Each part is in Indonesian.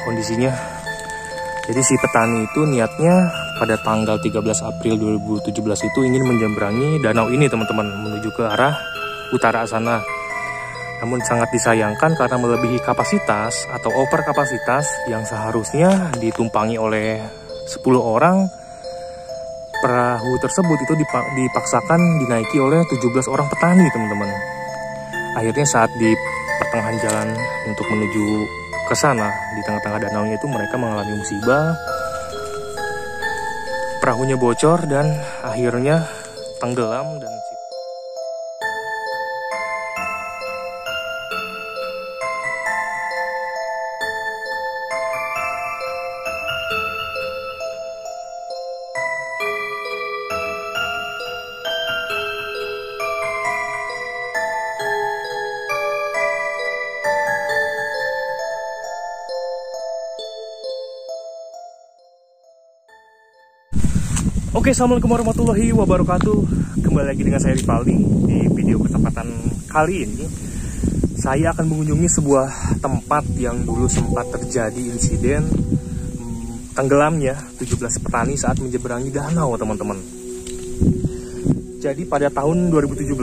kondisinya. Jadi si petani itu niatnya pada tanggal 13 April 2017 itu ingin menyeberangi danau ini teman-teman, menuju ke arah utara sana. Namun sangat disayangkan karena melebihi kapasitas atau over kapasitas yang seharusnya ditumpangi oleh 10 orang. Perahu tersebut itu dipaksakan dinaiki oleh 17 orang petani teman-teman. Akhirnya saat di pertengahan jalan untuk menuju ke sana, di tengah-tengah danaunya itu mereka mengalami musibah. Perahunya bocor dan akhirnya tenggelam dan Oke, assalamualaikum warahmatullahi wabarakatuh. Kembali lagi dengan saya Rivaldi. Di video kesempatan kali ini saya akan mengunjungi sebuah tempat yang dulu sempat terjadi insiden tenggelamnya 17 petani saat menyeberangi danau teman-teman. Jadi pada tahun 2017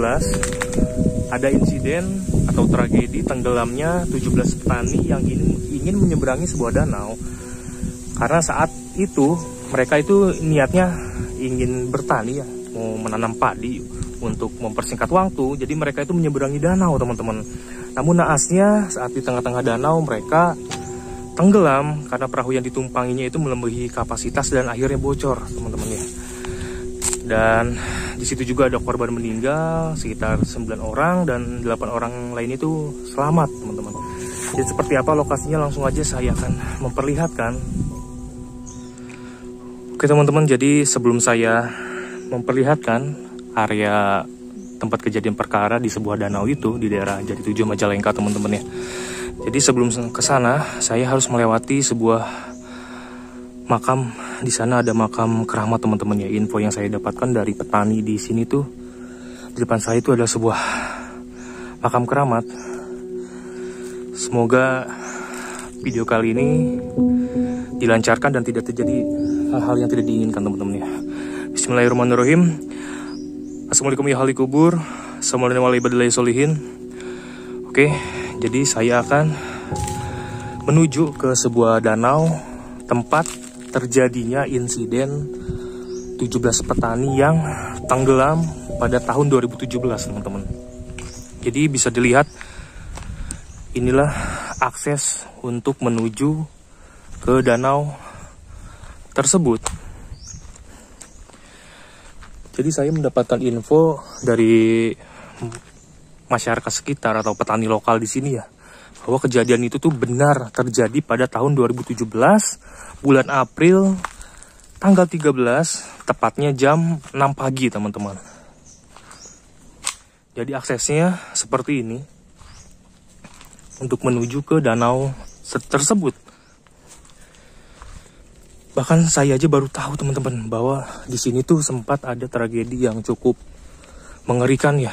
ada insiden atau tragedi tenggelamnya 17 petani yang ingin menyeberangi sebuah danau. Karena saat itu mereka itu niatnya ingin bertani ya, mau menanam padi untuk mempersingkat waktu. Jadi mereka itu menyeberangi danau teman-teman. Namun naasnya saat di tengah-tengah danau mereka tenggelam karena perahu yang ditumpanginya itu melebihi kapasitas dan akhirnya bocor teman-teman ya. Dan di situ juga ada korban meninggal sekitar 9 orang dan 8 orang lain itu selamat teman-teman. Jadi seperti apa lokasinya langsung aja saya akan memperlihatkan. Oke teman-teman, jadi sebelum saya memperlihatkan area tempat kejadian perkara di sebuah danau itu di daerah Jatitujuh Majalengka teman-teman ya. Jadi sebelum ke sana saya harus melewati sebuah makam. Di sana ada makam keramat teman-teman ya. Info yang saya dapatkan dari petani di sini tuh, di depan saya itu ada sebuah makam keramat. Semoga video kali ini dilancarkan dan tidak terjadi hal-hal yang tidak diinginkan teman-teman ya. Bismillahirrahmanirrahim. Assalamualaikum ya ahli kubur. Assalamualaikum warahmatullahi wabarakatuh. Oke, jadi saya akan menuju ke sebuah danau tempat terjadinya insiden 17 petani yang tenggelam pada tahun 2017 teman-teman. Jadi bisa dilihat inilah akses untuk menuju ke danau tersebut. Jadi saya mendapatkan info dari masyarakat sekitar atau petani lokal di sini ya, bahwa kejadian itu tuh benar terjadi pada tahun 2017 bulan April tanggal 13 tepatnya jam 6 pagi teman-teman. Jadi aksesnya seperti ini untuk menuju ke danau tersebut. Bahkan saya aja baru tahu teman-teman bahwa di sini tuh sempat ada tragedi yang cukup mengerikan ya.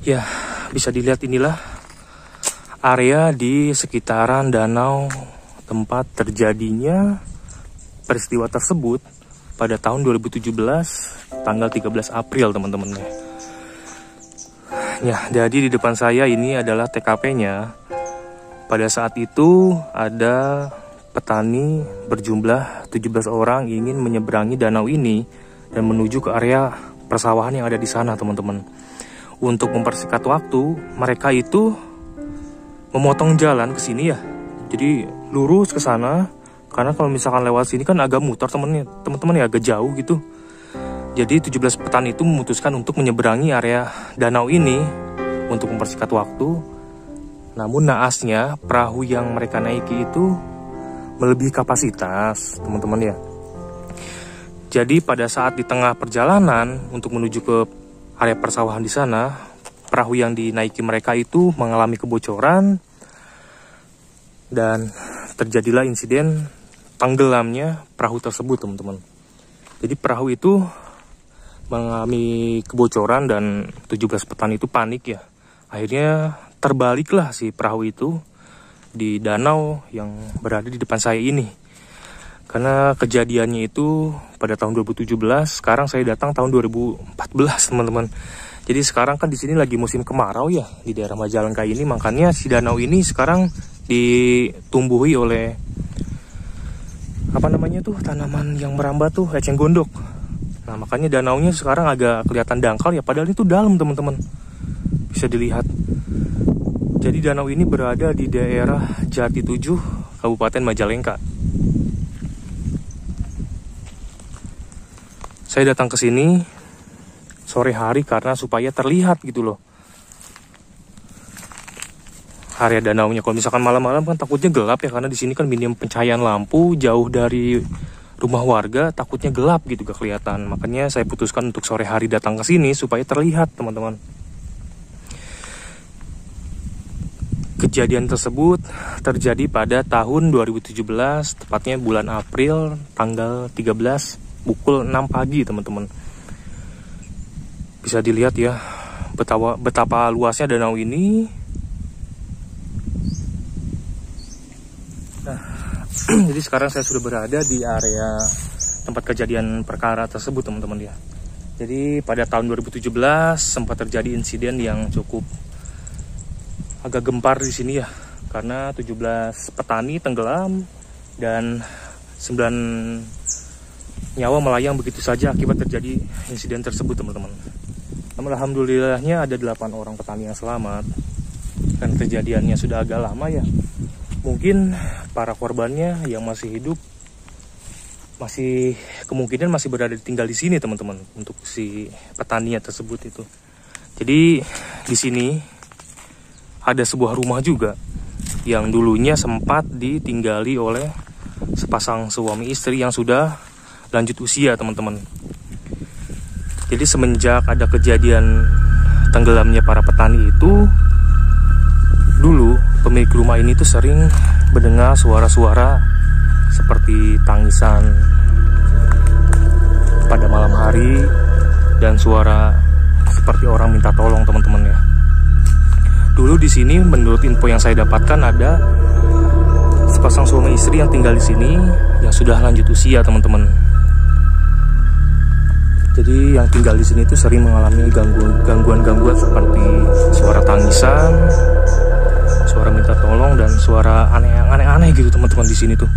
Ya, bisa dilihat inilah area di sekitaran danau tempat terjadinya peristiwa tersebut pada tahun 2017 tanggal 13 April teman-teman ya. Ya, jadi di depan saya ini adalah TKP-nya. Pada saat itu ada petani berjumlah 17 orang ingin menyeberangi danau ini dan menuju ke area persawahan yang ada di sana teman-teman. Untuk mempersingkat waktu, mereka itu memotong jalan ke sini ya. Jadi lurus ke sana, karena kalau misalkan lewat sini kan agak muter teman-teman ya, agak jauh gitu. Jadi 17 petani itu memutuskan untuk menyeberangi area danau ini untuk mempersingkat waktu. Namun naasnya perahu yang mereka naiki itu melebihi kapasitas teman-teman ya. Jadi pada saat di tengah perjalanan untuk menuju ke area persawahan di sana, perahu yang dinaiki mereka itu mengalami kebocoran dan terjadilah insiden tenggelamnya perahu tersebut teman-teman. Jadi perahu itu mengalami kebocoran dan 17 petani itu panik ya. Akhirnya terbaliklah si perahu itu di danau yang berada di depan saya ini. Karena kejadiannya itu pada tahun 2017, sekarang saya datang tahun 2014 teman-teman. Jadi sekarang kan di sini lagi musim kemarau ya di daerah Majalengka ini, makanya si danau ini sekarang ditumbuhi oleh tanaman yang merambat tuh, eceng gondok. Nah makanya danaunya sekarang agak kelihatan dangkal ya, padahal itu dalam teman-teman. Bisa dilihat. Jadi danau ini berada di daerah Jati 7, Kabupaten Majalengka. Saya datang ke sini sore hari karena supaya terlihat gitu loh area danaunya. Kalau misalkan malam-malam kan takutnya gelap ya, karena di sini kan minim pencahayaan lampu, jauh dari rumah warga, takutnya gelap gitu gak kelihatan. Makanya saya putuskan untuk sore hari datang ke sini supaya terlihat teman-teman. Kejadian tersebut terjadi pada tahun 2017, tepatnya bulan April, tanggal 13, pukul 6 pagi teman-teman. Bisa dilihat ya betapa luasnya danau ini. Nah, jadi sekarang saya sudah berada di area tempat kejadian perkara tersebut teman-teman ya. Jadi pada tahun 2017 sempat terjadi insiden yang cukup agak gempar di sini ya, karena 17 petani tenggelam dan 9 nyawa melayang begitu saja akibat terjadi insiden tersebut teman-teman. Namun alhamdulillahnya ada 8 orang petani yang selamat. Dan kejadiannya sudah agak lama ya. Mungkin para korbannya yang masih hidup kemungkinan masih berada tinggal di sini teman-teman, untuk si petani tersebut itu. Jadi di sini ada sebuah rumah juga yang dulunya sempat ditinggali oleh sepasang suami istri yang sudah lanjut usia teman-teman. Jadi semenjak ada kejadian tenggelamnya para petani itu, dulu pemilik rumah ini tuh sering mendengar suara-suara seperti tangisan pada malam hari dan suara seperti orang minta tolong teman-teman ya. Dulu di sini menurut info yang saya dapatkan ada sepasang suami istri yang tinggal di sini yang sudah lanjut usia teman-teman. Jadi yang tinggal di sini itu sering mengalami gangguan-gangguan seperti suara tangisan, suara minta tolong, dan suara aneh-aneh gitu teman-teman di sini tuh.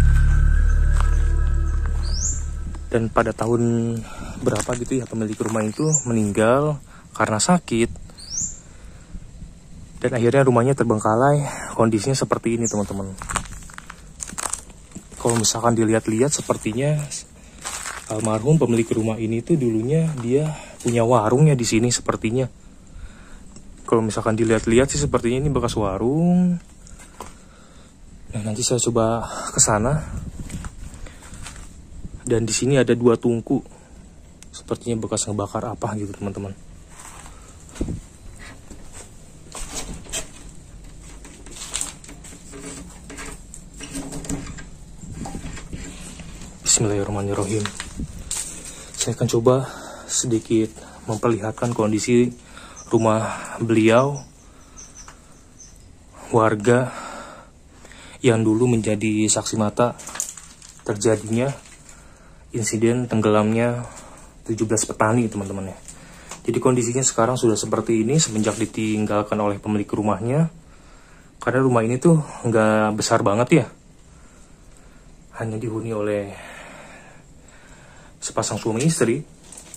Dan pada tahun berapa gitu ya, pemilik rumah itu meninggal karena sakit. Dan akhirnya rumahnya terbengkalai, kondisinya seperti ini teman-teman. Kalau misalkan dilihat-lihat sepertinya almarhum pemilik rumah ini tuh dulunya dia punya warungnya di sini sepertinya. Kalau misalkan dilihat-lihat sih sepertinya ini bekas warung. Nah, nanti saya coba ke sana. Dan di sini ada 2 tungku. Sepertinya bekas ngebakar apa gitu, teman-teman. Bismillahirrahmanirrahim. Saya akan coba sedikit memperlihatkan kondisi rumah beliau, warga yang dulu menjadi saksi mata terjadinya insiden tenggelamnya 17 petani teman-teman ya. Jadi kondisinya sekarang sudah seperti ini semenjak ditinggalkan oleh pemilik rumahnya. Karena rumah ini tuh nggak besar banget ya, hanya dihuni oleh sepasang suami istri,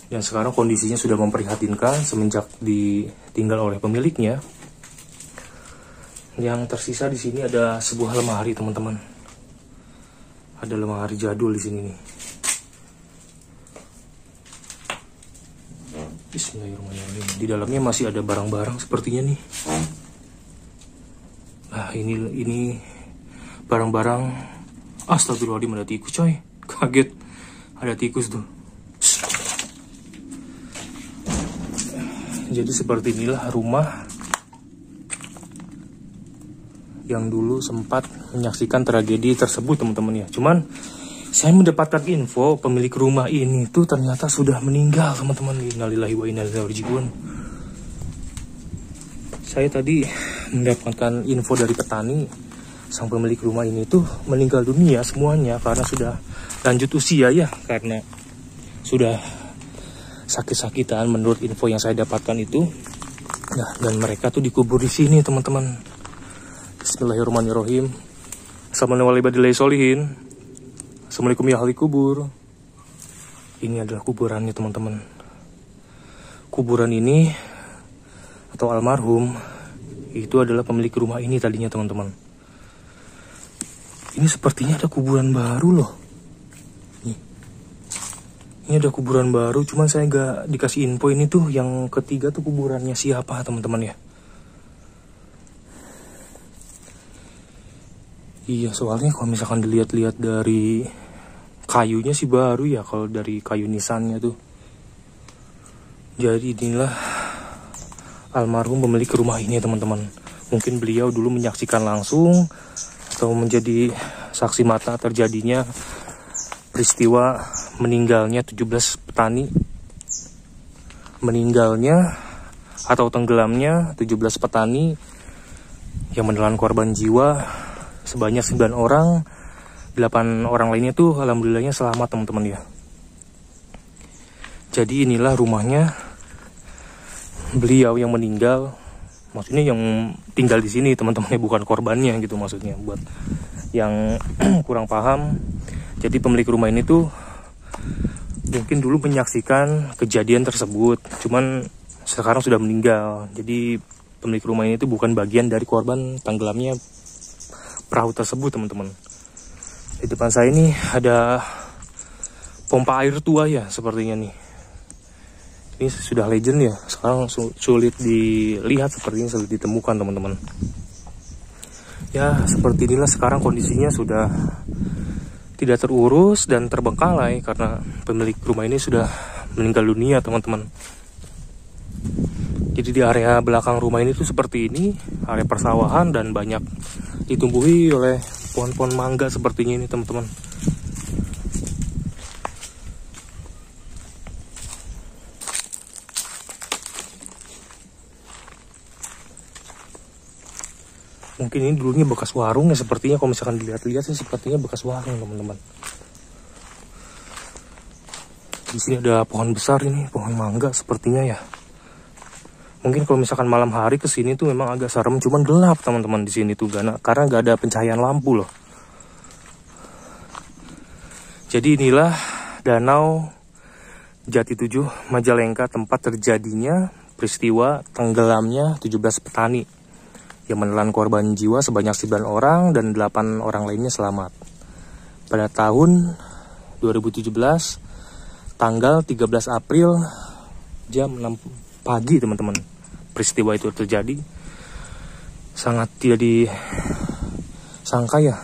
dan sekarang kondisinya sudah memprihatinkan semenjak ditinggal oleh pemiliknya. Yang tersisa di sini ada sebuah lemari teman-teman. Ada lemari jadul di sini nih. Bismillahirrahmanirrahim. Di dalamnya masih ada barang-barang sepertinya nih. Nah ini barang-barang. Astagfirullahaladzim, ada tikus coy. Kaget. Ada tikus tuh. Jadi seperti inilah rumah yang dulu sempat menyaksikan tragedi tersebut teman-teman ya. Cuman saya mendapatkan info pemilik rumah ini tuh ternyata sudah meninggal teman-teman. Innalillahi wa inna ilaihi raji'un. Saya tadi mendapatkan info dari petani sang pemilik rumah ini tuh meninggal dunia semuanya karena sudah lanjut usia ya, karena sudah sakit-sakitan menurut info yang saya dapatkan itu. Nah, dan mereka tuh dikubur di sini teman-teman. Bismillahirrahmanirrahim. Assalamualaikum ya ahli kubur. Ini adalah kuburannya teman-teman. Kuburan ini atau almarhum itu adalah pemilik rumah ini tadinya teman-teman. Ini sepertinya ada kuburan baru loh. Ini ada kuburan baru, cuman saya nggak dikasih info ini tuh yang ketiga tuh kuburannya siapa teman-teman ya. Iya, soalnya kalau misalkan dilihat-lihat dari kayunya sih baru ya, kalau dari kayu nisannya tuh. Jadi inilah almarhum pemilik rumah ini teman-teman. Mungkin beliau dulu menyaksikan langsung atau menjadi saksi mata terjadinya peristiwa meninggalnya 17 petani. Meninggalnya atau tenggelamnya 17 petani yang menelan korban jiwa sebanyak 9 orang. 8 orang lainnya tuh alhamdulillahnya selamat teman-teman ya. Jadi inilah rumahnya beliau yang meninggal. Maksudnya yang tinggal di sini teman-teman, bukan korbannya gitu maksudnya, buat yang kurang paham. Jadi pemilik rumah ini tuh mungkin dulu menyaksikan kejadian tersebut, cuman sekarang sudah meninggal. Jadi pemilik rumah ini tuh bukan bagian dari korban tenggelamnya perahu tersebut teman-teman. Di depan saya ini ada pompa air tua ya sepertinya nih. Ini sudah legend ya, sekarang sulit dilihat, sepertinya sulit ditemukan teman-teman. Ya seperti inilah sekarang kondisinya, sudah tidak terurus dan terbengkalai karena pemilik rumah ini sudah meninggal dunia teman-teman. Jadi di area belakang rumah ini tuh seperti ini, area persawahan dan banyak ditumbuhi oleh pohon-pohon mangga sepertinya ini teman-teman. Mungkin ini dulunya bekas warung ya sepertinya, kalau misalkan dilihat-lihat sih sepertinya bekas warung teman-teman. Di sini ada pohon besar ini, pohon mangga sepertinya ya. Mungkin kalau misalkan malam hari ke sini tuh memang agak serem, cuman gelap teman-teman di sini tuh karena nggak ada pencahayaan lampu loh. Jadi inilah Danau Jati 7 Majalengka, tempat terjadinya peristiwa tenggelamnya 17 petani yang menelan korban jiwa sebanyak 9 orang dan 8 orang lainnya selamat. Pada tahun 2017, tanggal 13 April, jam 6 pagi teman-teman, peristiwa itu terjadi. Sangat tidak disangka ya.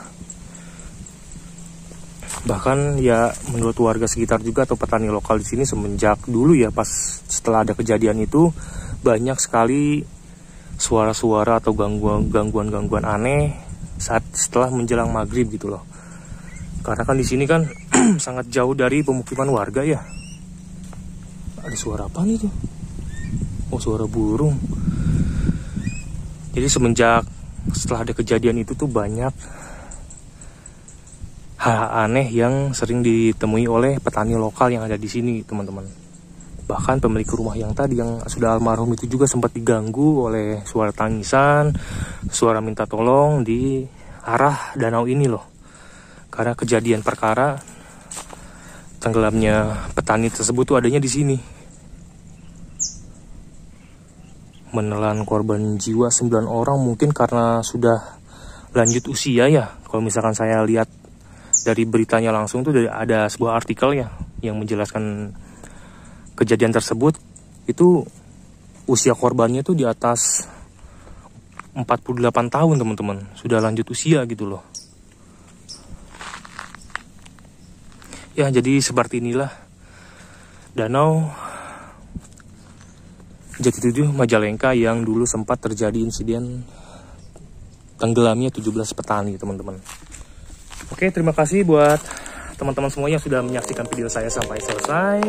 Bahkan ya menurut warga sekitar juga atau petani lokal di sini, semenjak dulu ya pas setelah ada kejadian itu banyak sekali suara-suara atau gangguan aneh setelah menjelang maghrib gitu loh. Karena kan di sini kan sangat jauh dari pemukiman warga ya. Ada suara apa nih tuh? Oh, suara burung. Jadi setelah ada kejadian itu tuh banyak hal aneh yang sering ditemui oleh petani lokal yang ada di sini teman-teman. Bahkan pemilik rumah yang tadi yang sudah almarhum itu juga sempat diganggu oleh suara tangisan, suara minta tolong di arah danau ini loh. Karena kejadian perkara tenggelamnya petani tersebut tuh adanya di sini. Menelan korban jiwa 9 orang mungkin karena sudah lanjut usia ya. Kalau misalkan saya lihat dari beritanya langsung tuh ada sebuah artikel ya yang menjelaskan kejadian tersebut, itu usia korbannya tuh di atas 48 tahun teman-teman, sudah lanjut usia gitu loh. Ya jadi seperti inilah Danau Jati 7 Majalengka yang dulu sempat terjadi insiden tenggelamnya 17 petani teman-teman. Oke, terima kasih buat teman-teman semua yang sudah menyaksikan video saya sampai selesai.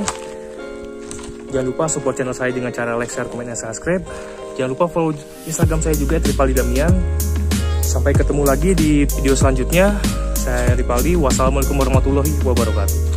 Jangan lupa support channel saya dengan cara like, share, komen, dan subscribe. Jangan lupa follow Instagram saya juga @rivalidamian. Sampai ketemu lagi di video selanjutnya. Saya Ripaldi. Wassalamualaikum warahmatullahi wabarakatuh.